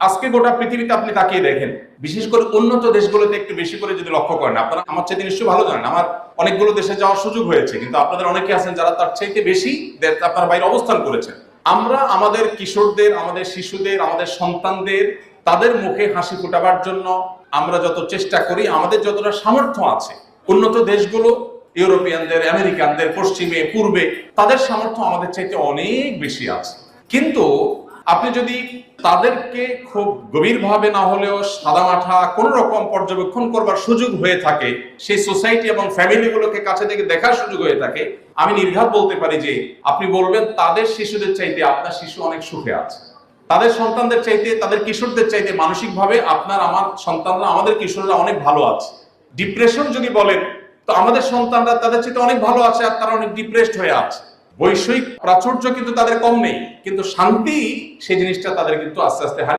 আজকে গোটা পৃথিবীতে আপনি তাকিয়ে দেখেন, বিশেষ করে উন্নত দেশগুলোতে একটু বেশি করে যদি লক্ষ্য করেন, আপনারা আমার চাইতে নিশ্চয়ই ভালো জানেন, আমার অনেকগুলো দেশে যাওয়ার সুযোগ হয়েছে, কিন্তু আপনাদের অনেকে আছেন যারা তার চাইতে বেশি আপনার বাইরে অবস্থান করেছেন। আমরা আমাদের কিশোরদের, আমাদের শিশুদের, আমাদের সন্তানদের তাদের মুখে হাসি ফোটাবার জন্য আমরা যত চেষ্টা করি, আমাদের যতটা সামর্থ্য আছে, উন্নত দেশগুলো ইউরোপিয়ানদের, আমেরিকানদের, পশ্চিমে, পূর্বে, তাদের সামর্থ্য আমাদের চাইতে অনেক বেশি আছে। কিন্তু আপনি যদি তাদেরকে খুব গভীরভাবে না হলেও সাদামাঠা কোন রকম পর্যবেক্ষণ করবার সুযোগ হয়ে থাকে, সেই সোসাইটি এবং ফ্যামিলিগুলোকে কাছে থেকে দেখার সুযোগ হয়ে থাকে, আমি নির্ঘাত বলতে পারি যে আপনি বলবেন তাদের শিশুদের চাইতে আপনার শিশু অনেক সুখে আছে। তাদের সন্তানদের চাইতে, তাদের কিশোরদের চাইতে মানসিকভাবে আপনার, আমার সন্তানরা, আমাদের কিশোররা অনেক ভালো আছে। ডিপ্রেশন যদি বলেন, তো আমাদের সন্তানরা তাদের চাইতে অনেক ভালো আছে, আর তারা অনেক ডিপ্রেসড হয়ে আছে। বৈষয়িক প্রাচুর্য কিন্তু তাদের কম নেই, কিন্তু শান্তি, সেই জিনিসটা তাদের কিন্তু আস্তে আস্তে